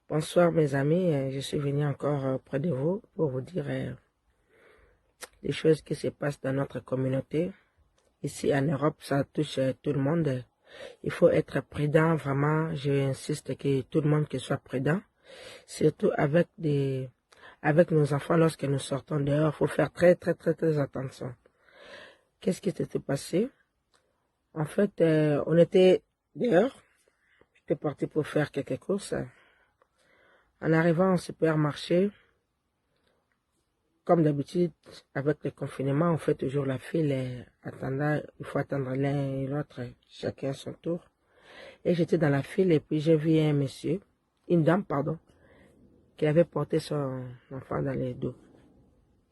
Bonsoir mes amis, je suis venu encore près de vous pour vous dire les choses qui se passent dans notre communauté. Ici en Europe, ça touche tout le monde. Il faut être prudent, vraiment, j'insiste que tout le monde soit prudent, surtout avec avec nos enfants lorsque nous sortons dehors. Il faut faire très attention. Qu'est-ce qui s'était passé? En fait, on était dehors. J'étais parti pour faire quelques courses. En arrivant au supermarché, comme d'habitude, avec le confinement, on fait toujours la file. Il faut attendre l'un et l'autre, chacun son tour. Et j'étais dans la file et puis j'ai vu un monsieur, une dame, pardon, qui avait porté son enfant dans les dos,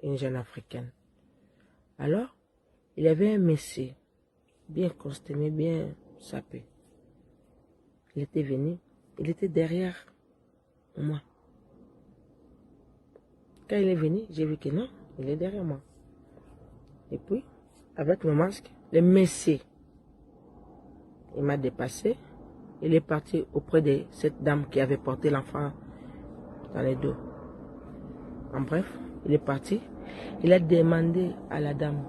une jeune africaine. Alors, il y avait un monsieur, bien costumé, bien sapé. Il était venu, il était derrière moi. Quand il est venu, j'ai vu que non, il est derrière moi. Et puis, avec le masque, le monsieur, il m'a dépassé. Il est parti auprès de cette dame qui avait porté l'enfant dans les dos. En bref, il est parti. Il a demandé à la dame,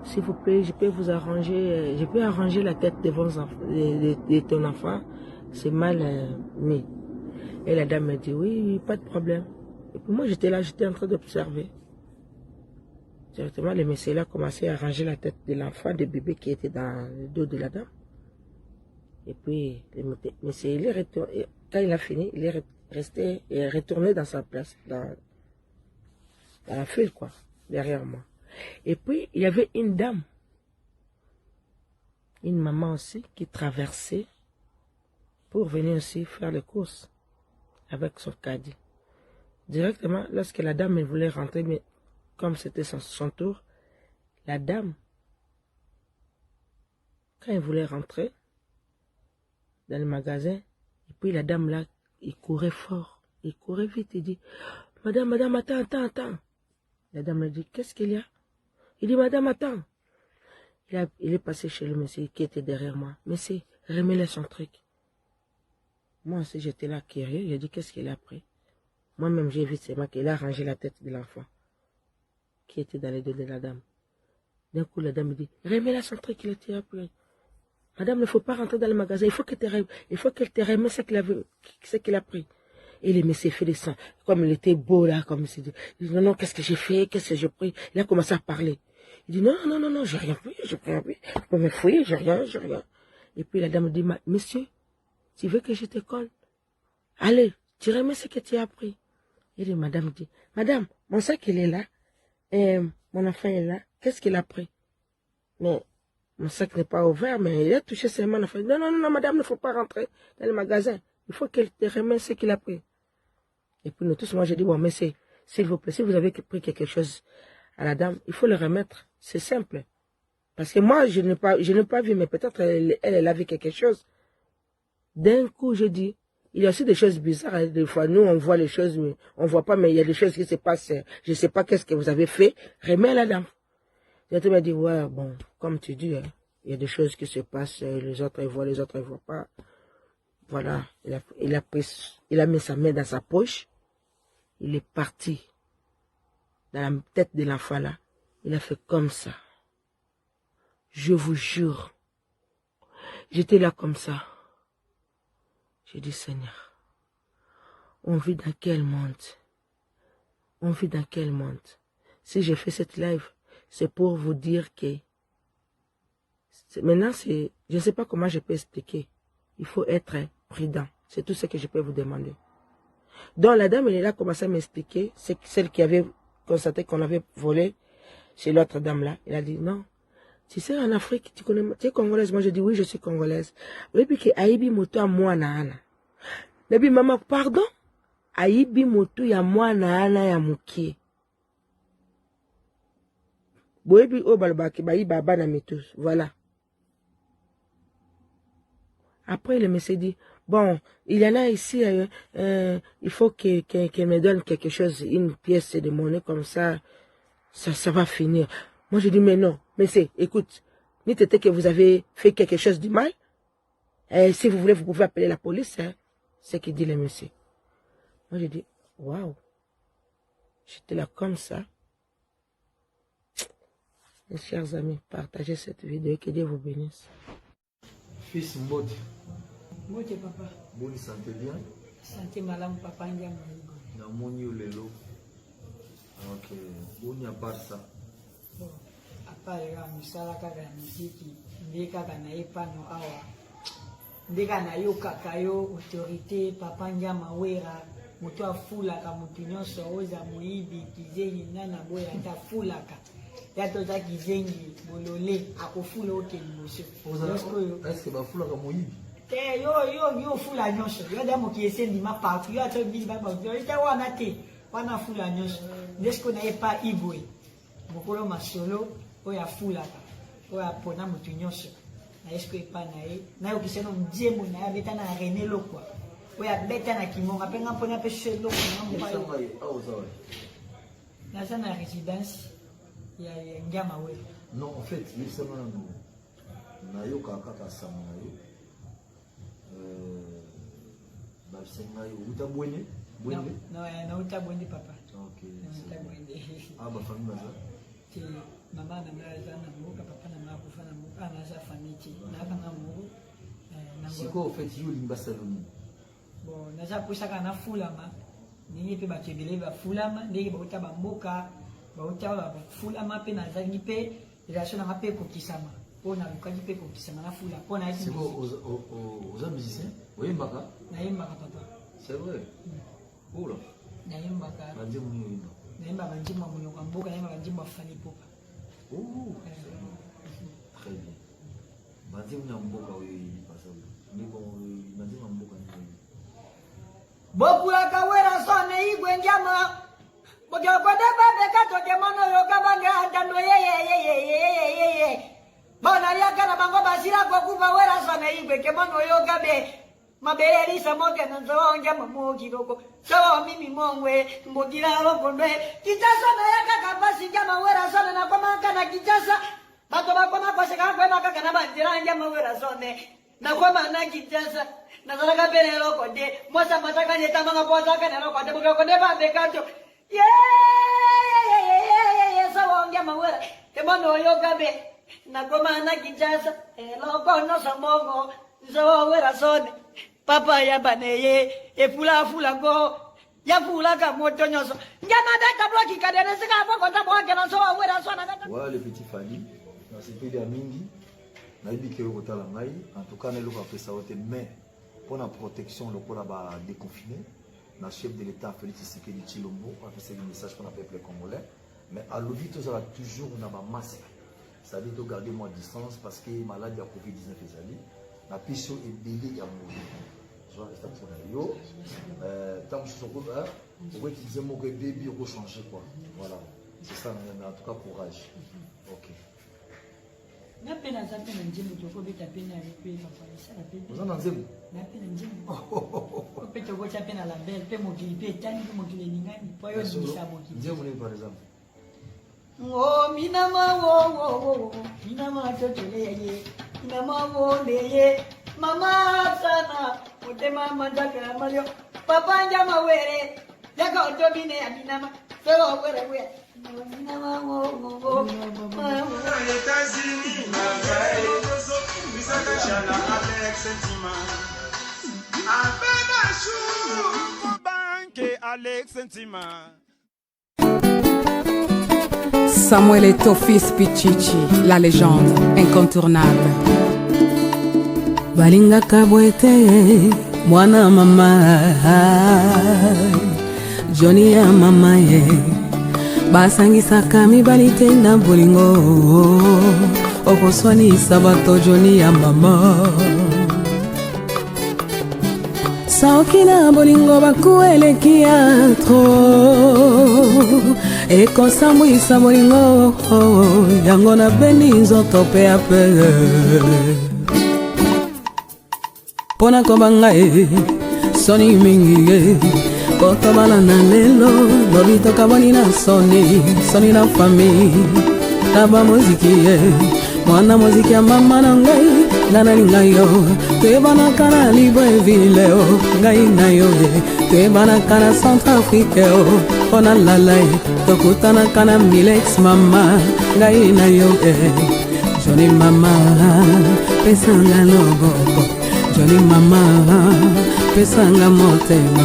s'il vous plaît, je peux vous arranger, je peux arranger la tête de ton enfant, c'est mal mis. Et la dame m'a dit, oui, pas de problème. Et puis moi, j'étais là, j'étais en train d'observer. Directement, le monsieur là a commencé à arranger la tête de l'enfant, de bébé qui était dans le dos de la dame. Et puis, le monsieur, il est retourné, quand il a fini, il est resté et retourné dans sa place, dans la file, quoi, derrière moi. Et puis, il y avait une dame, une maman aussi, qui traversait pour venir aussi faire les courses avec son caddie. Directement, lorsque la dame voulait rentrer, mais comme c'était son tour, la dame, quand elle voulait rentrer dans le magasin, et puis la dame là, il courait fort, il courait vite, il dit, madame, attends. La dame lui dit, qu'est-ce qu'il y a? Il dit, madame, attends. Il est passé chez le monsieur qui était derrière moi. Monsieur, remets-le son truc. Moi aussi, j'étais là curieux. J'ai dit, qu'est-ce qu'il a pris? Moi-même, j'ai vu seulement qu'il a rangé la tête de l'enfant qui était dans les dos de la dame. D'un coup, la dame me dit, remets-le son truc qu'il a pris. Madame, il ne faut pas rentrer dans le magasin. Il faut qu'elle te remette ce qu'il a pris. Et le monsieur fait des sons. Comme il était beau là, comme il s'est dit, non, qu'est-ce que j'ai fait? Qu'est-ce que j'ai pris? Il a commencé à parler. Il dit, non, j'ai rien pris. Je peux me fouiller, j'ai rien. Et puis la dame me dit, monsieur, tu veux que je te colle? Allez, tu remets ce que tu as pris. Et la madame dit, madame, mon sac il est là. Et mon enfant est là. Qu'est-ce qu'il a pris? Mais mon sac n'est pas ouvert, mais il a touché seulement l'enfant. Non, madame, il ne faut pas rentrer dans le magasin. Il faut qu'elle te remette ce qu'il a pris. Et puis nous tous, moi j'ai dit, bon, mais s'il vous plaît, si vous avez pris quelque chose à la dame, il faut le remettre. C'est simple. Parce que moi, je n'ai pas vu, mais peut-être elle a vu quelque chose. D'un coup, je dis, il y a aussi des choses bizarres. Hein. Des fois, nous, on voit les choses, mais on ne voit pas, mais il y a des choses qui se passent. Je ne sais pas qu'est-ce que vous avez fait. Remets à la dame. J'ai m'a dit, ouais, bon, comme tu dis, hein, il y a des choses qui se passent, les autres ils voient, les autres ils ne voient pas. Voilà, il a mis sa main dans sa poche, il est parti dans la tête de l'enfant là, il a fait comme ça. Je vous jure, j'étais là comme ça. J'ai dit, Seigneur, on vit dans quel monde? On vit dans quel monde? Si j'ai fait cette live, c'est pour vous dire que, maintenant je ne sais pas comment je peux expliquer, il faut être prudent. C'est tout ce que je peux vous demander. Donc la dame, elle a commencé à m'expliquer, c'est celle qui avait constaté qu'on avait volé chez l'autre dame là. Elle a dit, non, tu sais, en Afrique, tu es congolaise? Moi, je dis, oui, je suis congolaise. Oui, puis que Aïbi moto à moi na ana. Nabi maman, pardon? Aïbi moto ya moi na ana ya mukie. Boebi o balbaki, baï baba na mitus. Voilà. Après, le monsieur dit, bon, il y en a ici, il faut qu'elle me donne quelque chose, une pièce de monnaie comme ça, ça va finir. Moi, je dis, mais non, mais écoute, ni t'était que vous avez fait quelque chose de mal, si vous voulez, vous pouvez appeler la police, hein, c'est ce qu'il dit le monsieur. Moi, je dis, waouh, j'étais là comme ça. Mes chers amis, partagez cette vidéo, que Dieu vous bénisse. Fils Mbodi. Mbodi papa. Mbodi, santé bien? Santé malam papa ndiam. moni lelo. Ok. Boni à part ça. Bon, à part les musala kaka ya muziki, ndé kaka na epano awa. Ndé kaka na yo kaka yo autorité papa Njama Wera, moto afulaka moto nyonso oza moyibi kizengi nana boya ata fulaka. Ya toza kizengi bolole akofula okeli moso. Est-ce que bafulaka moyibi? Yo fula nyonso. Yo da moki esendi ma partout. Yo ato bili ba ba. Yo ita wana te. Wana fula nyonso. Nesko na epa ibwe. Mokolo masolo oya fulaka. Oya pona motu nyonso. Na esko epa na e. Na yo kiseno mdiemo na ya beta na René Lokwa. Oya beta na Kimonga penga pona pe shelo na mpa yo. Na ça na résidence ya Njama Wera. Non, en fait, il s'est mal na yo kaka sama na yo. Basenga yo uta bwene? Bwene? Non, na uta bwene papa. OK. Uta bwene. Ah ba famille baza. Ti mama na mara za na mboka papa na mama kufa na mboka na za famille na kanga muru na siko en fait yo limba saloni. Bon, na za pusaka na fulama. Ni pe ba tebele ba fulama ndenge ba uta ba mboka, ba uta ba fulama pe na za ngipe relation na pe ko kisama. On a l'occasion de faire ça, na fula. On a c'est quoi aux musiciens? Oui, Mbaka. Naïmbaka papa. C'est vrai. Oh là. Naïmbaka. Bandim ni. Naïmbaka bandim mamuno kamboka, naïmbaka bandim bafani popa. Oh. Très bien. Bandim na mboka oui pasa. Ni bon bandim na mboka ni. Bokula kawera sone igwe njama. Bojo kwade babe kato kemono yo kabanga andando ye. Bona liaka na bango basira kwa kuva wera sana igwe kemono yo gabe. Mabere lisa moke na nzawa onjama mogi loko. Sawa mimi mongwe mbogira loko nwe. Kitasa na yaka kabasi jama wera sana na kwa maka na kitasa. Bato bako na kwa seka kwa maka kana banjira njama wera sone. Na kwa mana kitasa. Na zara pele loko de. Mwasa mataka nyeta manga kwa zaka na loko de. Buka kode ba bekato. Sawa onjama wera. Kemono yo gabe. Na goma na kijasa loko no samongo zo wera sone papa ya baneye e fula go ya fula ka moto nyoso njama data bloki kadere sika boko ta boke na so wera sone voilà le petit Fali na sipeli ya mingi na ibike yo kotala ngai en tout cas ne loka pesa wote mais pour la protection le pour ba déconfiné na chef de l'état Félix Tshisekedi Tshilombo a fait un message pour le peuple congolais mais à l'objet tout ça toujours na ba masque. Ça veut dire garder moi distance parce que maladie à Covid-19 est allée. La piscine est belée à mourir. Je vais rester pour yo. Tant que je suis au courant, on va utiliser mon bébé pour changer quoi. Voilà. C'est ça, mais en tout cas courage. Ok. Na pena za pena njimu toko beta pena pe papa ça la pena. Vous en avez un? Na pena njimu. Pe toko cha pena la belle pe mo kilipe tani mo kileni ngani. Kwa hiyo ni sabo ki. Njimu ni par exemple. Oh minama wo minama totoleye minama wo leye mama sana mutema mandaka malio papa Njama Wera yaka otobine ya minama sewa wera minama wo les États-Unis avec sentiment avec un chou banque avec sentiment. Samuel Eto'o fils Pichichi, la légende incontournable. Balingaka bwete mwana mama Johnny ya mama ye basangisaka mibali te na bolingo okoswanisa bato Johnny ya mama soki na bolingo bakueleki ya tro ekosambwisa bolingo yango na beni nzoto pe ape pona kobanga soni mingi kotobala na lelo lobi tokaboni na soni na fami na bamoziki mwana moziki ya mama na ngai nga nalinga yo toyebanaka na Libreville ngai na yo toyebanaka na Centrafrique mpona lala tokutanaka na Milex mama ngai na yo Johnny mama pesanga loboko Johnny mama pesanga motema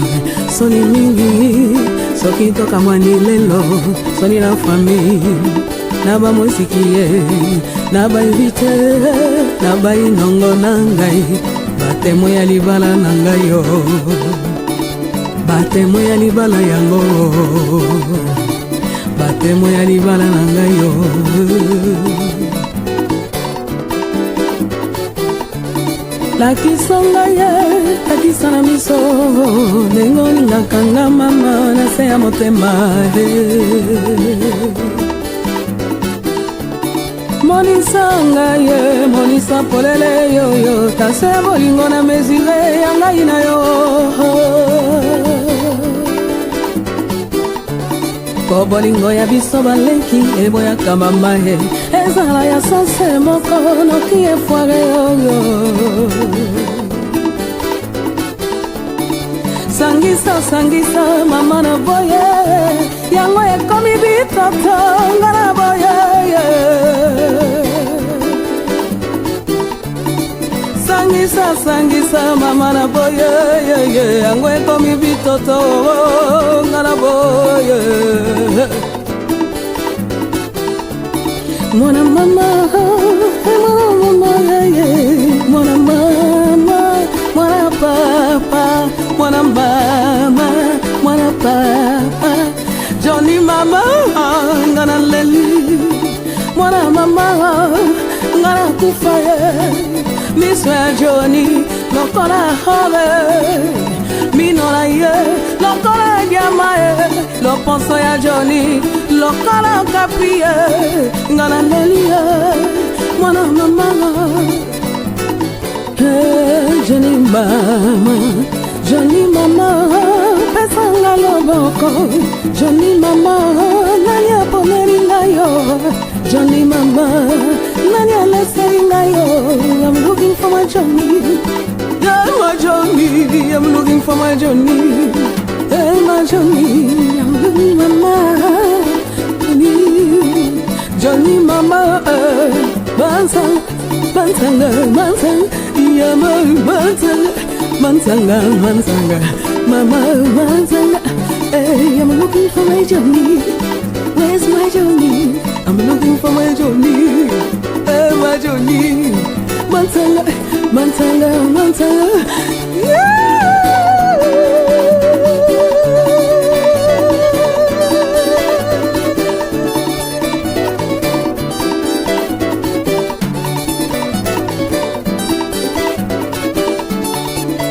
soni mingi soki tokamwani lelo soni na famille na bamusiki na bainvite na bainongo na ngai batemo ya libala na ngai yo batemo ya libala yango batemo ya libala na ngai yo lakisanga ye lakisa na miso ndenge olingaka nga mama na se ya motema monisanga ye monisa polele yoyo tase bolingo na mesure ya ngai na yo po bolingo ya biso baleki eboyaka mama ye ezala ya sanse moko noki efoire yoyo sangisa sangisa mama na boye yango ekomi bitoto nga na boye sangisa sangisa mama na boye yango ekomi bitoto nga na boye mwana mama mwana mama mwana papa mwana mama mwana papa Johnny mama ngana leli mwana mama ngana kufaye miswa Johnny lokola habe minona ye lokola diamaye loponso ya Johnny lokola kapie ngana leli mwana mama Johnny mama Johnny mama pesanga loboko Johnny mama nani aponeri ngayo Johnny mama nani aleseri ngayo I'm looking for my Johnny yeah my Johnny I'm looking for my Johnny hey my Johnny I'm looking mama Johnny mama bansang bansanga bansang yama bansang Mansanga, Mansanga, Mama, Mansanga. Hey, I'm looking for my Johnny. Where's my Johnny? I'm looking for my Johnny. Hey, my Johnny. Mansanga, Mansanga, Mansanga. Yeah!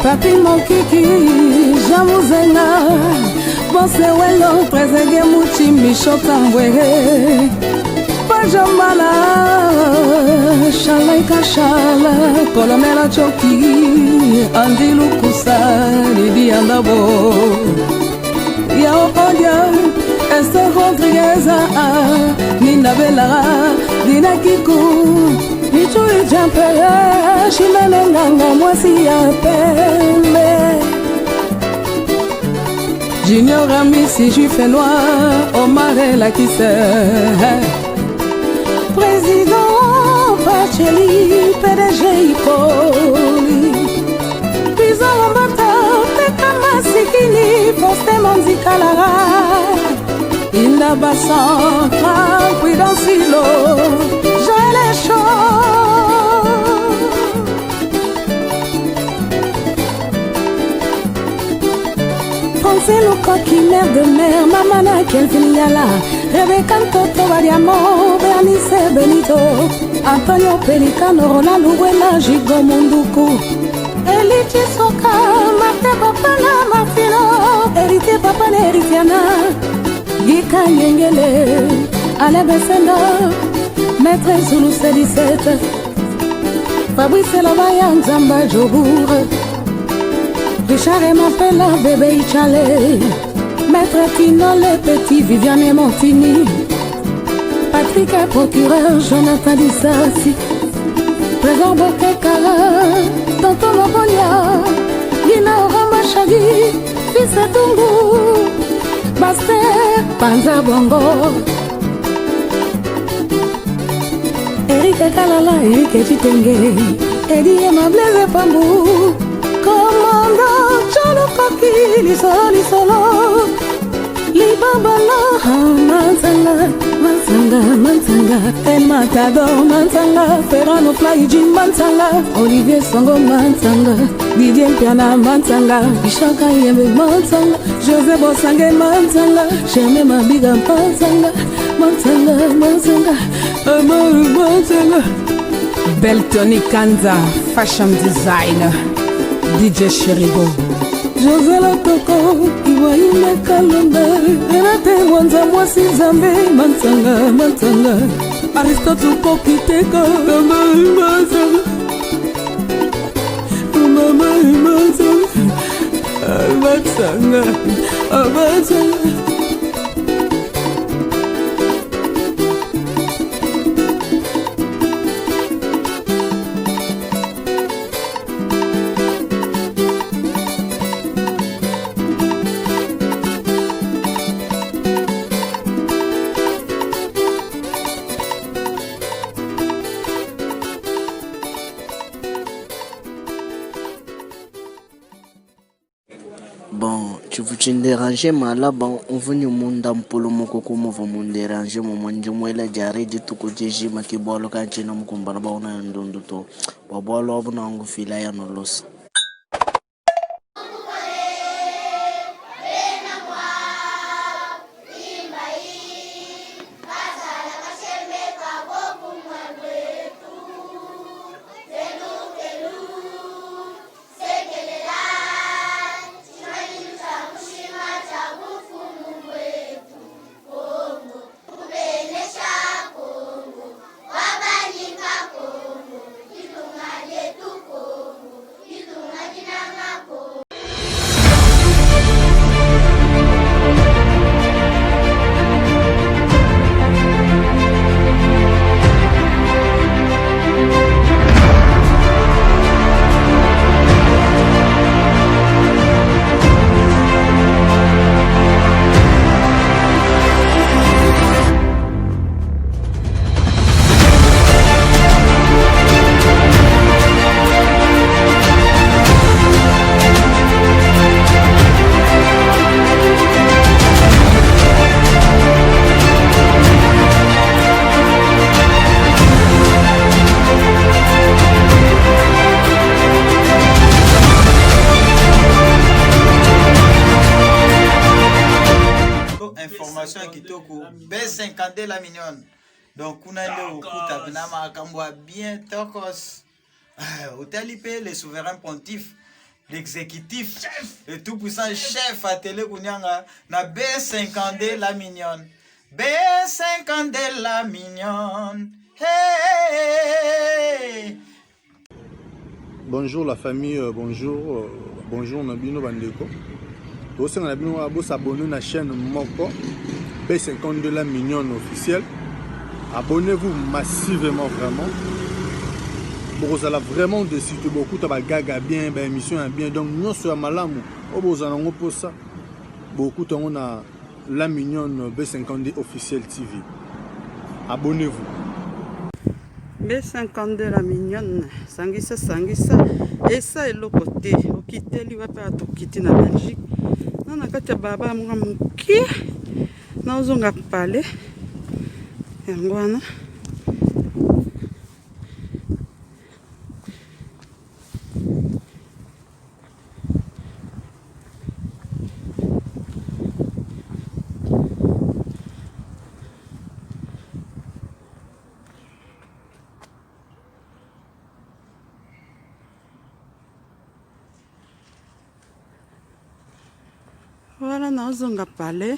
Papi mokiki jamuzenga Bonse welo prezege muchi mishota mbwe Pajamala Shalaika shala Kolonela choki Andilu kusa Lidi andabo Yao odia Esther Rodriguez Nina Bella Dina Kiku Nichui jampe Shimene nganga mwasi ya pembe Junior Ramisi juif et noir Omar El Akisse Président Pacheli PDG Ipoli Pizan Mbata Peka Masikini Foste Manzikalara Inda Bassan Prudence Silo Joël Echon C'est le coq mère de mère, Mamana Kelvin Yala, Rebecca Toto Vadiamo, Bernice Benito, Antonio Pelicano, Ronaldo Buena, Gigo Munduku, Eliti Soka, Marte Papana, Martino, Erite Papa Neritiana, Gika Yengele, Ale Besenda, Maître Zulu C17, Fabrice Lavayan Zamba Jobour. Richard et Mapella, bébé Ichale, Maître Tino, les petits, Viviane et Montini, Patrick et procureur, Jonathan Dissassi, Présent Bokekara, Tonton Mobolia, Gina Orama Chagi, Fils et Tungu, Baster, Panza Bongo, Eric et Kalala, Eric et Chitenge, Eddie et Mablaise et Pambou, Commando tokoki lisolo libabala Mansanga El Matador Mansanga Ferrano Flyjin Mansanga Olivier Songo Mansanga Didier Piana Mansanga Ishaka Yembe Mansanga José Bosangue Mansanga Jamais Mabiga Mansanga Amaru Mansanga Beltoni Kanza Fashion Designer DJ Cheribo José Lotoko Iwaime Kalombe Enate Wanza Mwasi Zambe Mansanga Aristotle Kokiteko Mansanga Bon, tu veux te déranger, mais là, bon, on veut nous monde dans le monde, on veut nous déranger, on veut nous dire de tout côté, j'ai ma qui boit le canton, on comprend pas, on a un don de tout. Bon, bois l'eau, on a un filet à nos los. B50 la mignonne. Donc, on a le Okuta, Benama Kamboa bien Tokos. Hôtel IP, le souverain pontife, l'exécutif, le tout-puissant chef à télé Kounyanga, na B50 la mignonne. B50 la mignonne. Hey! Bonjour la famille, bonjour Nabino Bandeko. Aussi, on a bien s'abonner à la chaîne Moko. B52 la mignonne officielle. Abonnez-vous massivement vraiment. Vous allez vraiment décider beaucoup de gaga bien, émission bien. Donc nous sommes malamu. Vous allez pour ça. Beaucoup de on a la mignonne B52 officielle TV. Abonnez-vous. B52 la mignonne, sangisa. Et ça est le côté. Au quitter, il va pas tout quitter la Belgique. Non, on a qu'à baba mouki. Nous avons parlé. Voilà. Voilà, nous avons parlé.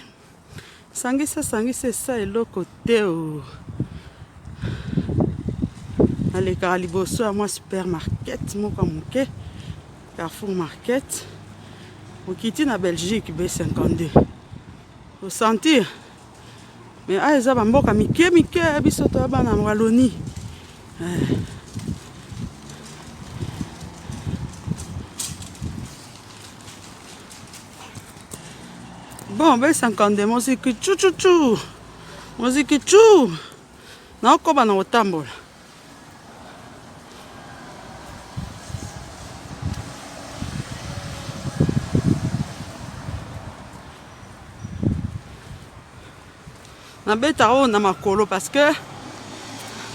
Sangisa, ça est le côté où. Allez, Caliboso, à moi, supermarket, moi, comme ok. Carrefour Market. Vous quittez la Belgique, B52. Vous sentir. Mais ah, ils ont un Mickey, bisoto abana Wallonie. Bon, B52, musique chou. Musique chou. Non, comme on a au tambour. nabeta oyo na makolo parce que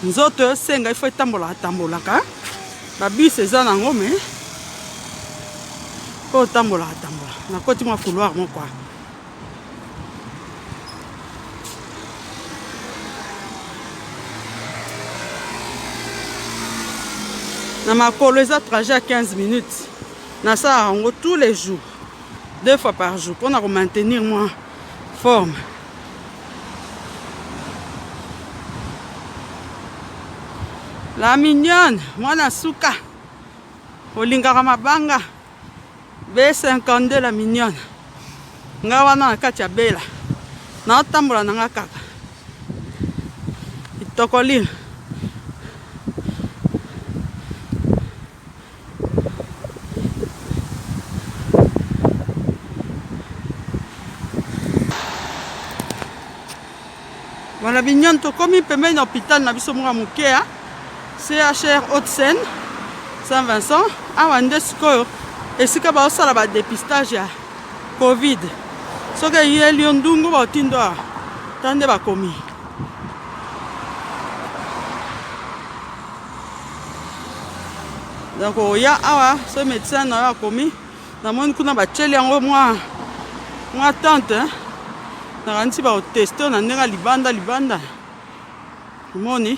nzoto senga ifo etambolaka babus eza nango me po otambolaka nakoti mwa couloir moko na makolo eza trajet à 15 minutes nasalaka yango tous les jours 2 fois par jour pour maintenir moi forme. La mignonne, mwana suka olingaka mabanga B52 la mignonne nga wana na kati ya bela naotambola na nga kaka itokolila Voilà, Bignon, to komi pembeni na hôpital na biso mwa muke ya CHR Haute-Seine Saint-Vincent awa nde sikoyo esika baosala ba dépistage ya Covid soki eyeli yo ndungu baotindo awa ta nde bakomi donc oya awa so médecin na yo akomi namoni kuna batieli yango mwa tante nakanisi baoteste na ndenge libanda omoni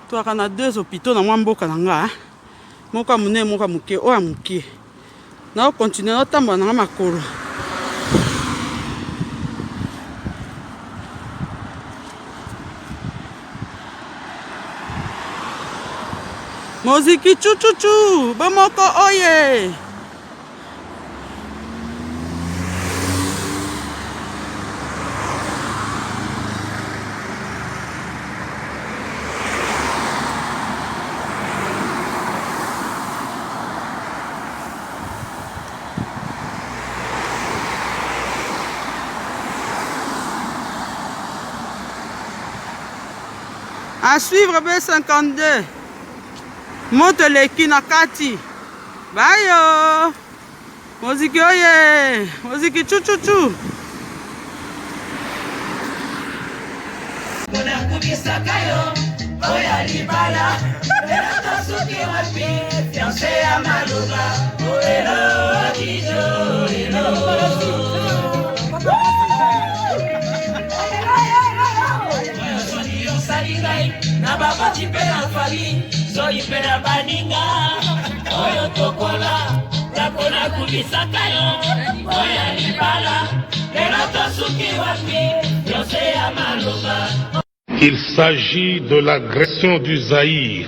toaka na 2 hôpitaux na mwa mboka na nga moko ya monene moko ya moke oyo ya moke naokontinue naotambola na nga makolo moziki chuchuchu bomoko oye à suivre B52 moto leki na kati bayo moziki oye moziki chuchuchu oya libala tosuki wapi fiancé ya maluba oelo kijo na babati pe na fali so ipera baninga oyo tokola takona kubisaka yo oya libala lelo tosuki wapi yose ya maluba. Il s'agit de l'agression du Zaïre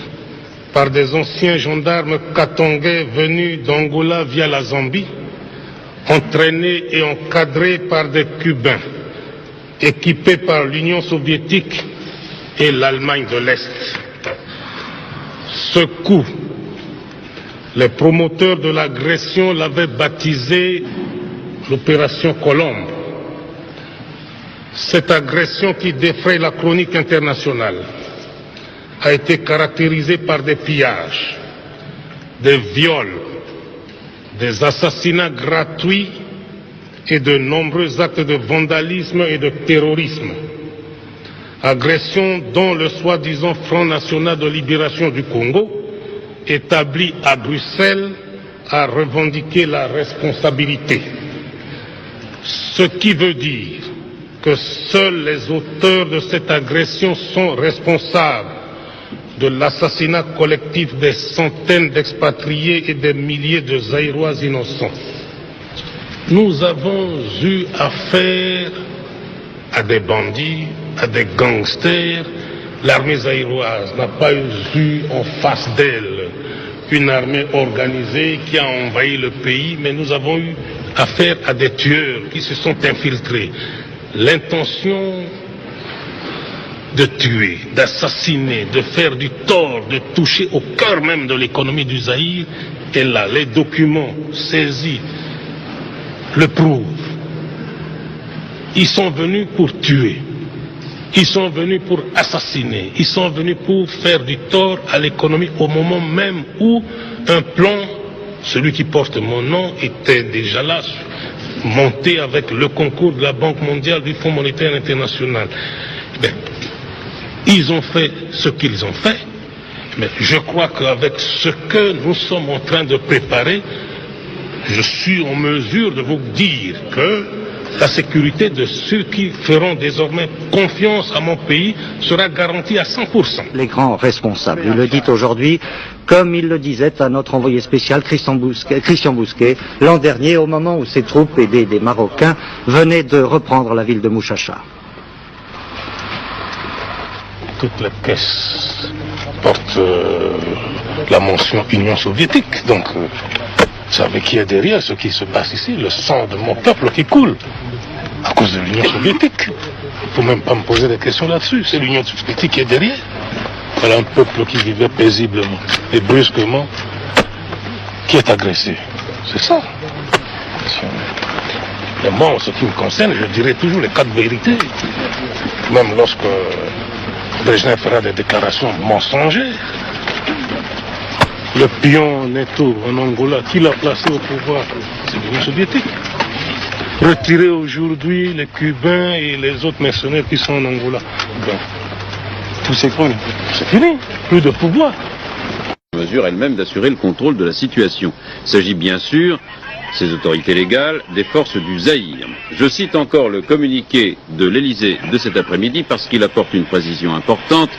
par des anciens gendarmes katongais venus d'Angola via la Zambie, entraînés et encadrés par des Cubains, équipés par l'Union soviétique et l'Allemagne de l'Est. Ce coup, les promoteurs de l'agression l'avaient baptisé l'opération Colombe. Cette agression qui défraie la chronique internationale a été caractérisée par des pillages, des viols, des assassinats gratuits et de nombreux actes de vandalisme et de terrorisme. Agression dont le soi-disant Front National de Libération du Congo, établi à Bruxelles, a revendiqué la responsabilité. Ce qui veut dire que seuls les auteurs de cette agression sont responsables de l'assassinat collectif des centaines d'expatriés et des milliers de Zaïrois innocents. Nous avons eu affaire à des bandits, à des gangsters. L'armée zaïroise n'a pas eu en face d'elle une armée organisée qui a envahi le pays, mais nous avons eu affaire à des tueurs qui se sont infiltrés. L'intention de tuer, d'assassiner, de faire du tort, de toucher au cœur même de l'économie du Zaïre est là. Les documents saisis le prouvent. Ils sont venus pour tuer. Ils sont venus pour assassiner. Ils sont venus pour faire du tort à l'économie au moment même où un plan, celui qui porte mon nom, était déjà là, montée avec le concours de la Banque mondiale, du Fonds monétaire international. Ils ont fait ce qu'ils ont fait, mais je crois qu'avec ce que nous sommes en train de préparer, je suis en mesure de vous dire que la sécurité de ceux qui feront désormais confiance à mon pays sera garantie à 100%. Les grands responsables, il le dit aujourd'hui, comme il le disait à notre envoyé spécial Christian Bousquet, l'an dernier, au moment où ses troupes aidées des Marocains venaient de reprendre la ville de Mouchacha. Toutes les caisses portent la mention Union soviétique, donc vous savez qui est derrière ce qui se passe ici, le sang de mon peuple qui coule à cause de l'Union soviétique. Il ne faut même pas me poser des questions là-dessus, c'est l'Union soviétique qui est derrière. Voilà un peuple qui vivait paisiblement et brusquement qui est agressé. C'est ça. Et moi, en ce qui me concerne, je dirais toujours les quatre vérités. Même lorsque Brejnev fera des déclarations mensongères. Le pion Neto en Angola, qui l'a placé au pouvoir? C'est l'Union soviétique. Retirer aujourd'hui les Cubains et les autres mercenaires qui sont en Angola. Donc, tout s'écroule. C'est fini. Plus de pouvoir. Mesure elle-même d'assurer le contrôle de la situation. Il s'agit bien sûr, ces autorités légales, des forces du Zaïre. Je cite encore le communiqué de l'Élysée de cet après-midi parce qu'il apporte une précision importante,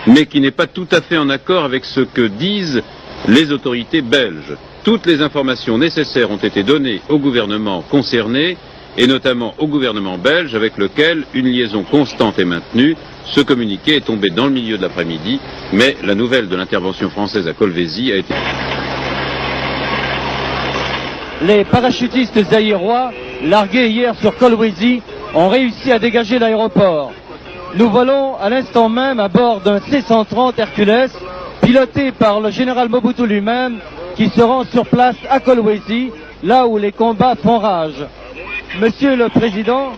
mais qui n'est pas tout à fait en accord avec ce que disent les autorités belges. Toutes les informations nécessaires ont été données au gouvernement concerné, et notamment au gouvernement belge, avec lequel une liaison constante est maintenue. Ce communiqué est tombé dans le milieu de l'après-midi, mais la nouvelle de l'intervention française à Kolwezi a été... Les parachutistes zaïrois, largués hier sur Kolwezi, ont réussi à dégager l'aéroport. Nous volons à l'instant même à bord d'un C-130 Hercules, piloté par le général Mobutu lui-même, qui se rend sur place à Kolwezi, là où les combats font rage. Monsieur le Président,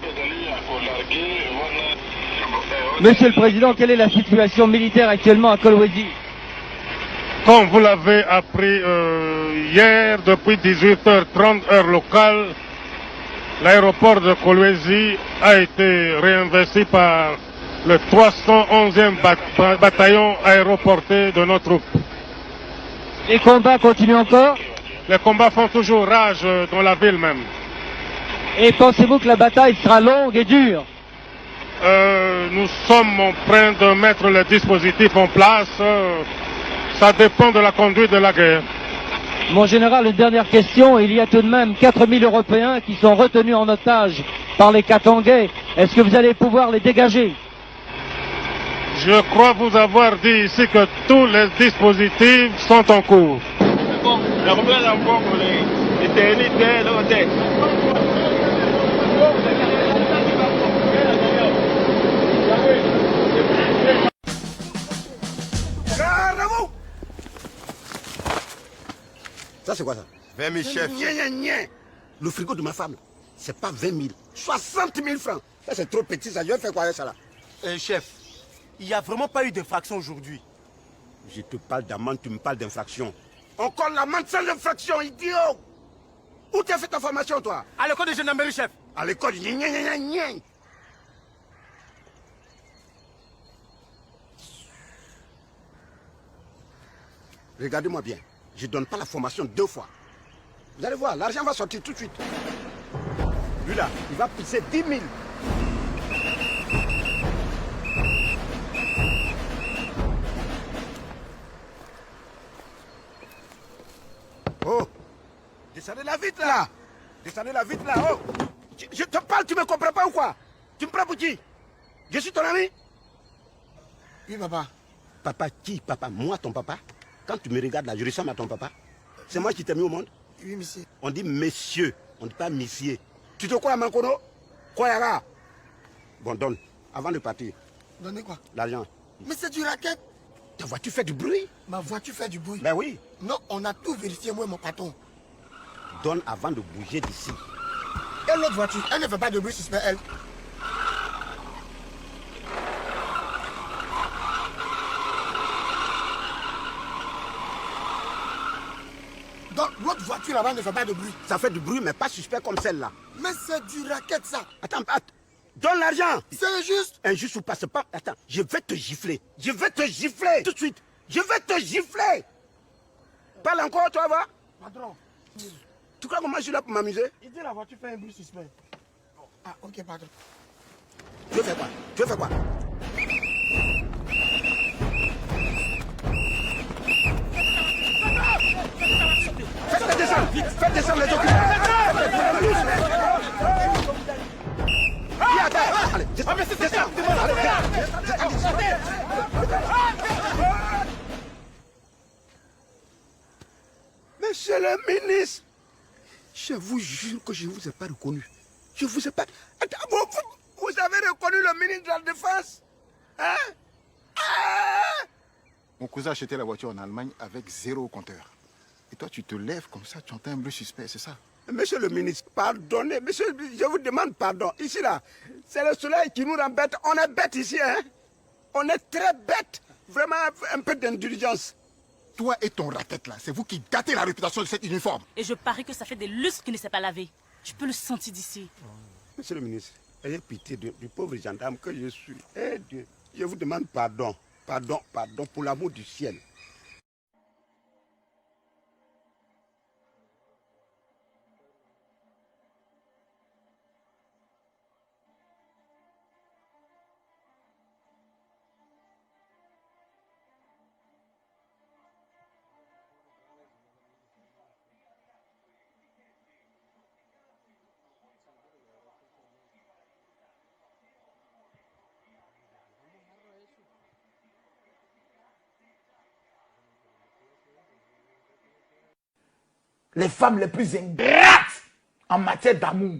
quelle est la situation militaire actuellement à Kolwezi? Comme vous l'avez appris hier, depuis 18h30 heure locale, l'aéroport de Kolwezi a été réinvesti par le 311e bataillon aéroporté de nos troupes. Les combats continuent encore? Les combats font toujours rage dans la ville même. Et pensez-vous que la bataille sera longue et dure? Nous sommes en train de mettre les dispositifs en place. Ça dépend de la conduite de la guerre. Mon général, une dernière question. Il y a tout de même 4000 Européens qui sont retenus en otage par les Katangais. Est-ce que vous allez pouvoir les dégager? Je crois vous avoir dit ici que tous les dispositifs sont en cours. Ça c'est quoi ça? 20 000 chefs. Le frigo de ma femme, c'est pas 20 000, 60 000 francs. Ça c'est trop petit, ça. Je vais faire quoi avec ça là? Chef, il n'y a vraiment pas eu d'infraction aujourd'hui. Je te parle d'amende, tu me parles d'infraction. Encore l'amende sans infraction, idiot! Où tu as fait ta formation toi? À l'école de gendarmerie, chef. À l'école, Regardez-moi bien. Je ne donne pas la formation 2 fois. Vous allez voir, l'argent va sortir tout de suite. Lui là, il va pisser 10 000. Oh! Descendez-la vite là! Descendez-la vite là, oh! Je te parle, tu me comprends pas ou quoi? Tu me prends pour qui? Je suis ton ami? Oui, papa. Papa qui, papa? Moi, ton papa? Quand tu me regardes là, je ressemble à ton papa. C'est moi qui t'ai mis au monde. Oui, monsieur. On dit messieurs, on ne dit pas missier. Tu te crois à Mankono? Quoi, Yara? Bon, donne, avant de partir. Donnez quoi? L'argent. Mais c'est du racket. Ta voiture fait du bruit? Ma voiture fait du bruit? Ben oui. Non, on a tout vérifié, moi et mon patron. Donne avant de bouger d'ici. Et l'autre voiture, elle ne fait pas de bruit suspect, elle. Donc l'autre voiture là-bas ne fait pas de bruit. Ça fait du bruit, mais pas suspect comme celle-là. Mais c'est du racket ça. Attends, donne l'argent. C'est injuste. Injuste ou pas, c'est pas. Attends, je vais te gifler. Je vais te gifler tout de suite. Je vais te gifler. Parle encore, toi, va. Patron. Tu crois que moi je suis là pour m'amuser? Il dit la voiture fait un bruit suspect. Ah, ok, pardon. Tu veux faire quoi? Tu veux faire quoi? Faites descendre, vite, faites descendre les occupants. Allez, descends, Monsieur le ministre, je vous jure que je ne vous ai pas reconnu. Je vous ai pas... Vous avez reconnu le ministre de la Défense? Hein? Mon cousin a acheté la voiture en Allemagne avec 0 compteur. Et toi, tu te lèves comme ça, tu entends un bruit suspect, c'est ça? Monsieur le ministre, pardonnez. Monsieur, je vous demande pardon. Ici, là, c'est le soleil qui nous rend bête. On est bête ici, hein? On est très bête. Vraiment, un peu d'indulgence. Toi et ton raquette, là, c'est vous qui gâtez la réputation de cet uniforme. Et je parie que ça fait des lustres qu'il ne s'est pas lavé. Je peux le sentir d'ici. Monsieur le ministre, ayez pitié du pauvre gendarme que je suis. Eh Dieu, je vous demande pardon. Pardon, pardon, pour l'amour du ciel. Les femmes les plus ingrates en matière d'amour,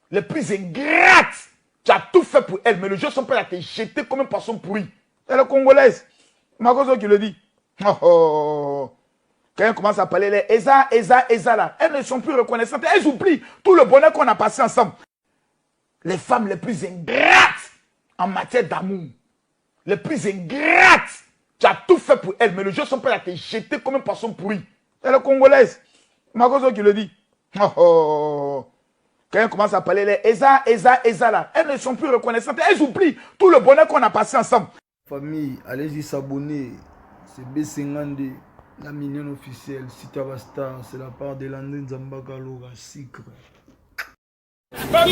les plus ingrates, tu as tout fait pour elles, mais le jour sont prêts à te jeter comme un poisson pourri. Elle est congolaise, Makoso qui le dit. Oh, oh. Quand elles commencent à parler, les Eza là, elles ne sont plus reconnaissantes, elles oublient tout le bonheur qu'on a passé ensemble. Les femmes les plus ingrates en matière d'amour, les plus ingrates, tu as tout fait pour elles, mais le jour sont prêts à te jeter comme un poisson pourri. Elle est congolaise. Makoso qui le dit. Oh, oh. Quand elles commencent à parler, les Eza là, elles ne sont plus reconnaissantes, elles oublient tout le bonheur qu'on a passé ensemble. Famille, allez-y s'abonner. C'est B50, la mignonne officielle. Sitabasta, c'est la part de Landin Zambaka Loga Sikre. Hey,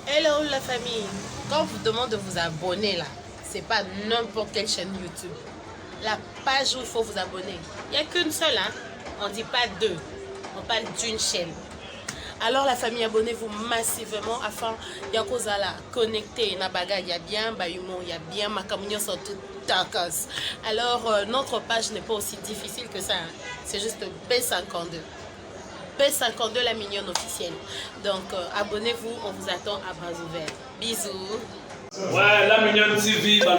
Hello la famille, quand on vous demande de vous abonner là, c'est pas n'importe quelle chaîne YouTube. La page où il faut vous abonner, il n'y a qu'une seule, hein? On dit pas deux, on parle d'une chaîne. Alors la famille, abonnez-vous massivement afin Yakozala connecter Nabaga, il y a bien Bayumo, il y a bien Makamunyo sur tout tacos. Alors notre page n'est pas aussi difficile que ça, hein? C'est juste B52. B52 la mignonne officielle. Donc abonnez-vous, on vous attend à bras ouverts. Bisous. Ouais, la mignonne TV, la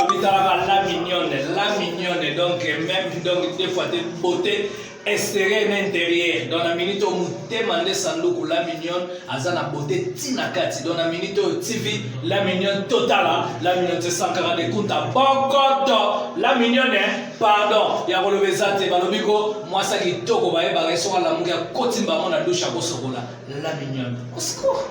mignonne, donc même donc des fois des beautés extérieures et intérieures. Dans la minute où vous demandez Sandoku la mignonne, azana beauté tinakati. Dans la minute où TV, la mignonne totale, la mignonne c'est Sankara de Kunta Bokoto, la mignonne, pardon, ya relevé ça te balobiko, moi ça qui toko bae bareso la muga kotimba mona douche à Bosokola, la mignonne. Au secours.